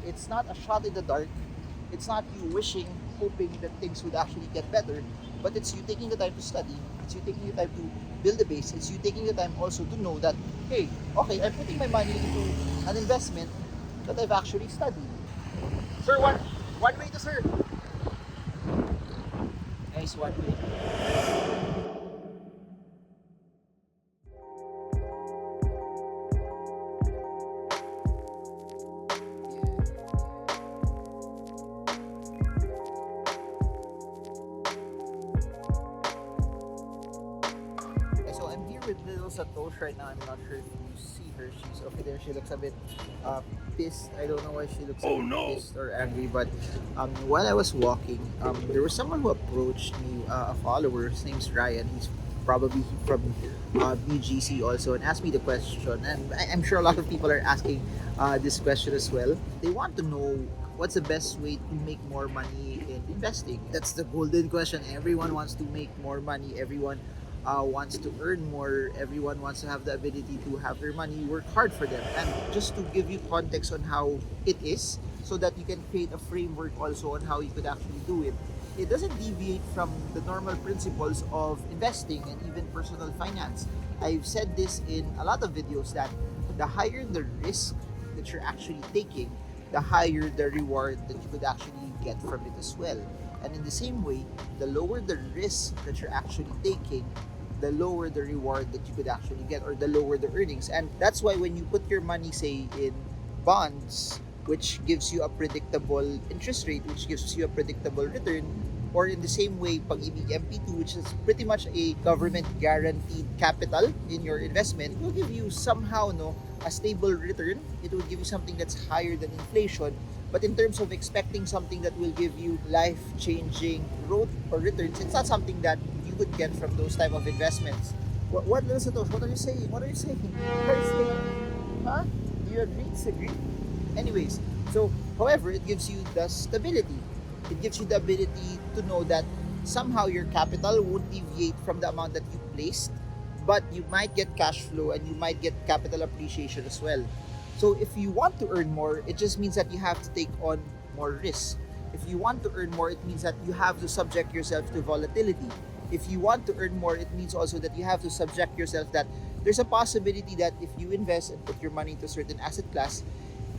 It's not a shot in the dark. It's not you wishing, hoping that things would actually get better, but it's you taking the time to study. It's you taking the time to build a base. It's you taking the time also to know that, hey, okay, I'm putting my money into an investment that I've actually studied. Sir, one way to sir. Nice one way. So I'm here with little Satosh right now. I'm not sure if you see her. She's over there. She looks a bit pissed. I don't know why she looks pissed or angry. But while I was walking, there was someone who approached me, a follower. His name's Ryan. He's probably from BGC also, and asked me the question. And I'm sure a lot of people are asking this question as well. They want to know what's the best way to make more money in investing. That's the golden question. Everyone wants to make more money. Everyone wants to earn more. Everyone wants to have the ability to have their money work hard for them. And just to give you context on how it is, so that you can create a framework also on how you could actually do it. It doesn't deviate from the normal principles of investing and even personal finance. I've said this in a lot of videos that the higher the risk that you're actually taking, the higher the reward that you could actually get from it as well. And in the same way, the lower the risk that you're actually taking, the lower the reward that you could actually get, or the lower the earnings. And that's why when you put your money, say, in bonds, which gives you a predictable interest rate, which gives you a predictable return, or in the same way, Pag-ibig MP2, which is pretty much a government guaranteed capital in your investment, it will give you somehow a stable return. It will give you something that's higher than inflation. But in terms of expecting something that will give you life-changing growth or returns, it's not something that you could get from those type of investments. What are you saying? What are you saying? What are you saying? Huh? Do you agree? Anyways, so however, it gives you the stability. It gives you the ability to know that somehow your capital won't deviate from the amount that you placed, but you might get cash flow and you might get capital appreciation as well. So if you want to earn more, it just means that you have to take on more risk. If you want to earn more, it means that you have to subject yourself to volatility. If you want to earn more, it means also that you have to subject yourself that there's a possibility that if you invest and put your money into a certain asset class,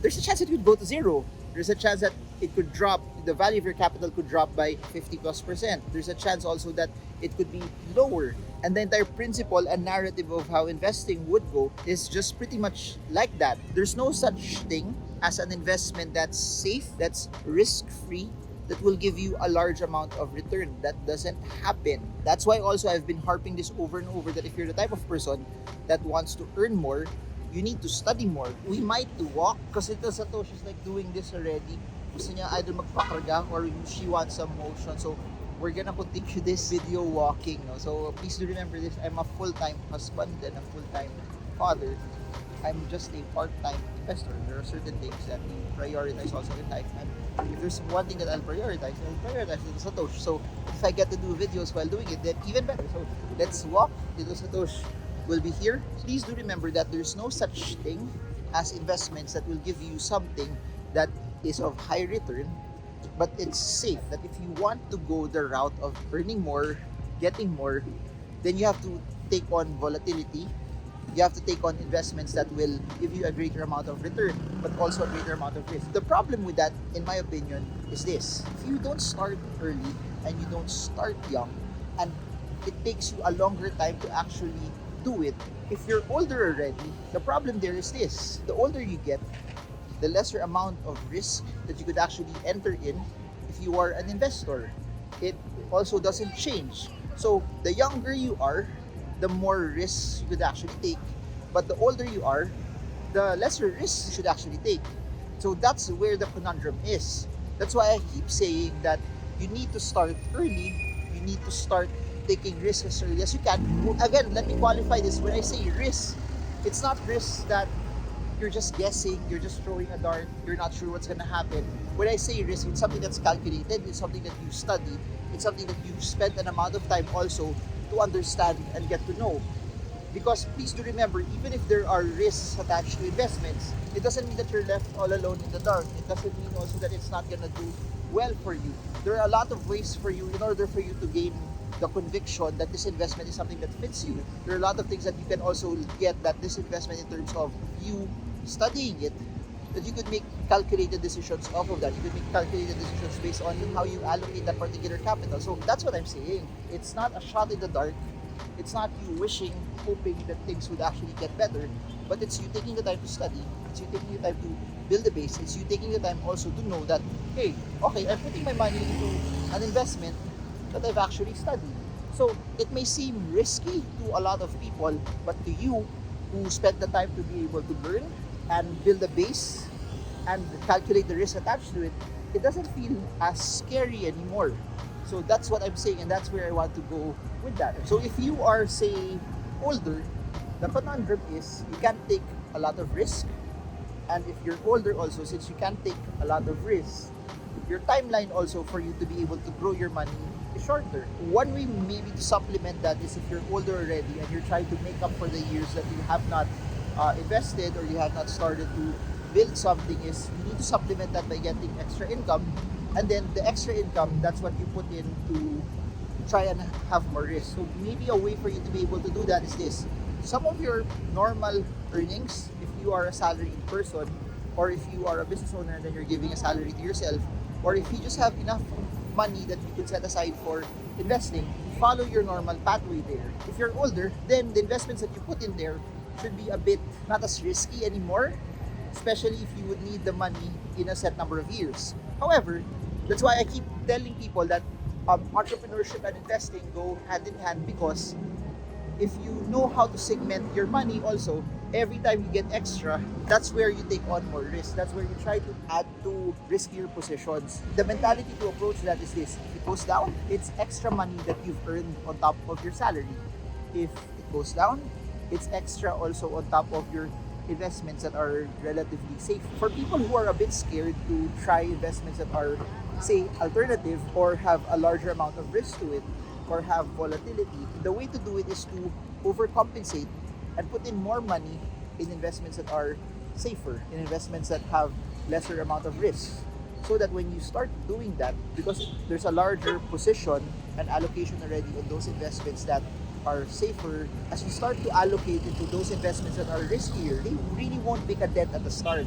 there's a chance it could go to zero. There's a chance that it could drop, the value of your capital could drop by 50+%. There's a chance also that it could be lower. And the entire principle and narrative of how investing would go is just pretty much like that. There's no such thing as an investment that's safe, that's risk-free, that will give you a large amount of return. That doesn't happen. That's why also I've been harping this over and over, that if you're the type of person that wants to earn more, you need to study more. We might walk, because ito Satoshi's like doing this already. Gusto niya either magpakarga or she wants some motion. So we're gonna continue this video walking. No? So please do remember this. I'm a full-time husband and a full-time father. I'm just a part-time investor. There are certain things that we prioritize also in life. And if there's one thing that I'll prioritize it Satoshi. So if I get to do videos while doing it, then even better. So let's walk. Little Satoshi will be here. Please do remember that there's no such thing as investments that will give you something that is of high return, but it's safe. That if you want to go the route of earning more, getting more, then you have to take on volatility. You have to take on investments that will give you a greater amount of return, but also a greater amount of risk. The problem with that, in my opinion, is this. If you don't start early and you don't start young, and it takes you a longer time to actually do it, if you're older already, the problem there is this. The older you get, the lesser amount of risk that you could actually enter in if you are an investor. It also doesn't change. So the younger you are, the more risks you could actually take. But the older you are, the lesser risks you should actually take. So that's where the conundrum is. That's why I keep saying that you need to start early. You need to start taking risks as early as you can. Again, let me qualify this. When I say risk, it's not risk that you're just guessing, you're just throwing a dart, you're not sure what's gonna happen. When I say risk, it's something that's calculated, it's something that you study, it's something that you spend an amount of time also to understand and get to know. Because please do remember, even if there are risks attached to investments, it doesn't mean that you're left all alone in the dark. It doesn't mean also that it's not gonna do well for you. There are a lot of ways for you in order for you to gain the conviction that this investment is something that fits you. There are a lot of things that you can also get that this investment in terms of you studying it, that you could make calculated decisions off of that. You could make calculated decisions based on how you allocate that particular capital. So that's what I'm saying. It's not a shot in the dark. It's not you wishing, hoping that things would actually get better, but it's you taking the time to study. It's you taking the time to build the base. It's you taking the time also to know that, hey, okay, I'm putting my money into an investment that I've actually studied. So it may seem risky to a lot of people, but to you who spent the time to be able to learn and build a base and calculate the risk attached to it, it doesn't feel as scary anymore. So that's what I'm saying, and that's where I want to go with that. So if you are, say, older, the conundrum is you can't take a lot of risk. And if you're older also, since you can't take a lot of risk, your timeline also for you to be able to grow your money is shorter. One way maybe to supplement that is if you're older already and you're trying to make up for the years that you have not invested or you have not started to build something, is you need to supplement that by getting extra income. And then the extra income, that's what you put in to try and have more risk. So maybe a way for you to be able to do that is this. Some of your normal earnings, if you are a salaried person, or if you are a business owner and then you're giving a salary to yourself, or if you just have enough money that you could set aside for investing, follow your normal pathway there. If you're older, then the investments that you put in there should be a bit not as risky anymore, especially if you would need the money in a set number of years. However, that's why I keep telling people that entrepreneurship and investing go hand in hand, because if you know how to segment your money also, every time you get extra, that's where you take on more risk. That's where you try to add to riskier positions. The mentality to approach that is this: if it goes down, it's extra money that you've earned on top of your salary. If it goes down, it's extra also on top of your investments that are relatively safe. For people who are a bit scared to try investments that are, say, alternative or have a larger amount of risk to it or have volatility, the way to do it is to overcompensate and put in more money in investments that are safer, in investments that have lesser amount of risk. So that when you start doing that, because there's a larger position and allocation already on those investments that are safer, as you start to allocate into those investments that are riskier, they really won't make a dent at the start.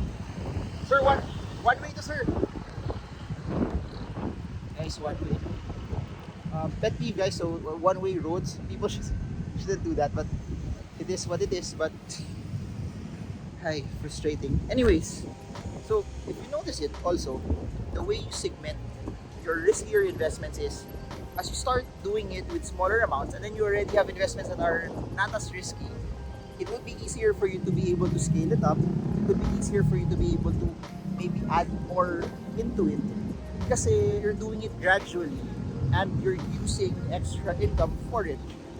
Sir, one way to sir. Nice one way. Pet peeve, guys. So one-way roads, people shouldn't do that, but it is what it is. But hi, frustrating. Anyways, so if you notice it, also the way you segment your riskier investments is, as you start doing it with smaller amounts and then you already have investments that are not as risky, it would be easier for you to be able to scale it up. It would be easier for you to be able to maybe add more into it, because you're doing it gradually and you're using extra income for it.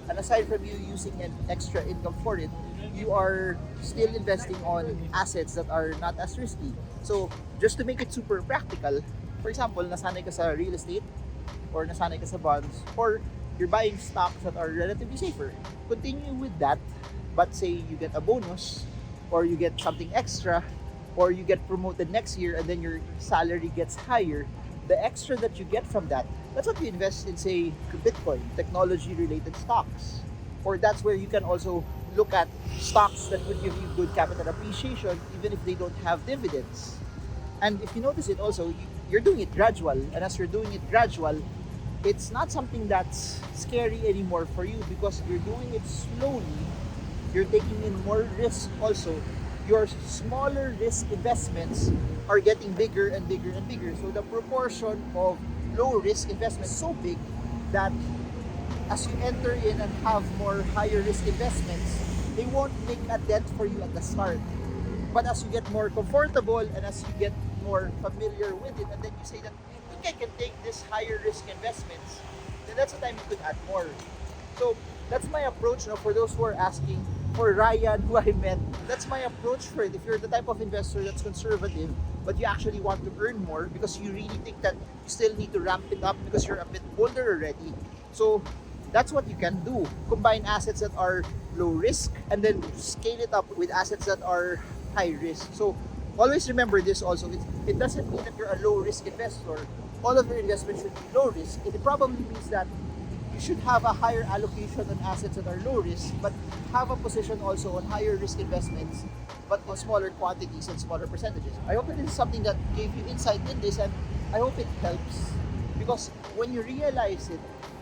And aside from you using an extra income for it, you are still investing on assets that are not as risky. So just to make it super practical, for example, nasanay ka sa real estate, or nasanay ka sa bonds, or you're buying stocks that are relatively safer. Continue with that, but say you get a bonus, or you get something extra, or you get promoted next year and then your salary gets higher. The extra that you get from that, that's what you invest in, say, Bitcoin, technology-related stocks. Or that's where you can also look at stocks that would give you good capital appreciation even if they don't have dividends. And if you notice it also, you're doing it gradual. And as you're doing it gradual, it's not something that's scary anymore for you, because you're doing it slowly. You're taking in more risk also. Your smaller risk investments are getting bigger and bigger and bigger. So the proportion of low risk investments is so big that as you enter in and have more higher risk investments, they won't make a dent for you at the start. But as you get more comfortable and as you get more familiar with it, and then you say that, I think I can take this higher risk investments, then that's the time you could add more. So that's my approach now. For those who are asking, for Ryan, who I met, that's my approach for it. If you're the type of investor that's conservative, but you actually want to earn more because you really think that you still need to ramp it up because you're a bit older already, so that's what you can do. Combine assets that are low risk and then scale it up with assets that are high risk. So always remember this also. It doesn't mean that you're a low risk investor. All of your investments should be low risk. It probably means that you should have a higher allocation on assets that are low risk, but have a position also on higher risk investments, but on smaller quantities and smaller percentages. I hope that this is something that gave you insight in this, and I hope it helps, because when you realize it,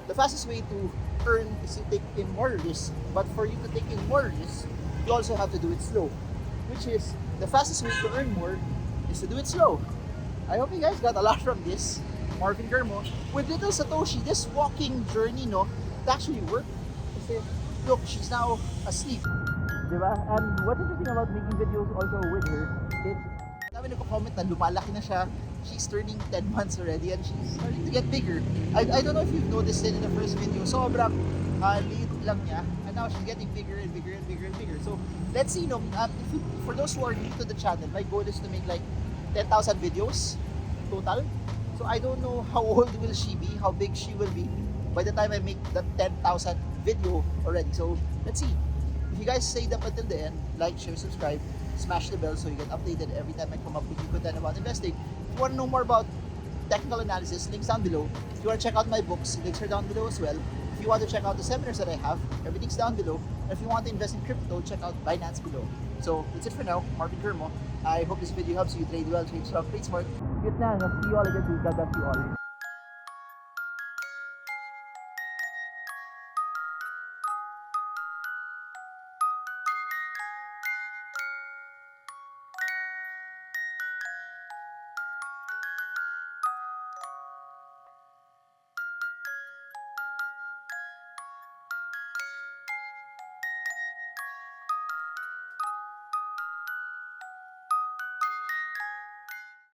the fastest way to earn is to take in more risk, but for you to take in more risk, you also have to do it slow, which is the fastest way to earn more is to do it slow. I hope you guys got a lot from this. Marvingermo. With little Satoshi, this walking journey, no, it actually worked. Kasi, look, she's now asleep. Diba? And what's interesting about making videos also with her is, dami nagko-comment na lumalaki na siya. She's turning 10 months already and she's starting to get bigger. I don't know if you've noticed it in the first video. Sobrang liit lang niya. And now she's getting bigger and bigger and bigger and bigger. So, let's see, no, for those who are new to the channel, my goal is to make like 10,000 videos total. So I don't know how old will she be, how big she will be by the time I make the 10,000 video already. So let's see. If you guys stayed up until the end, like, share, subscribe, smash the bell so you get updated every time I come up with new content about investing. If you want to know more about technical analysis, links down below. If you want to check out my books, links are down below as well. If you want to check out the seminars that I have, everything's down below. And if you want to invest in crypto, check out Binance below. So that's it for now. Marvingermo. I hope this video helps you trade well, trade strong, trade smart. Good na. See you all again. God bless you all.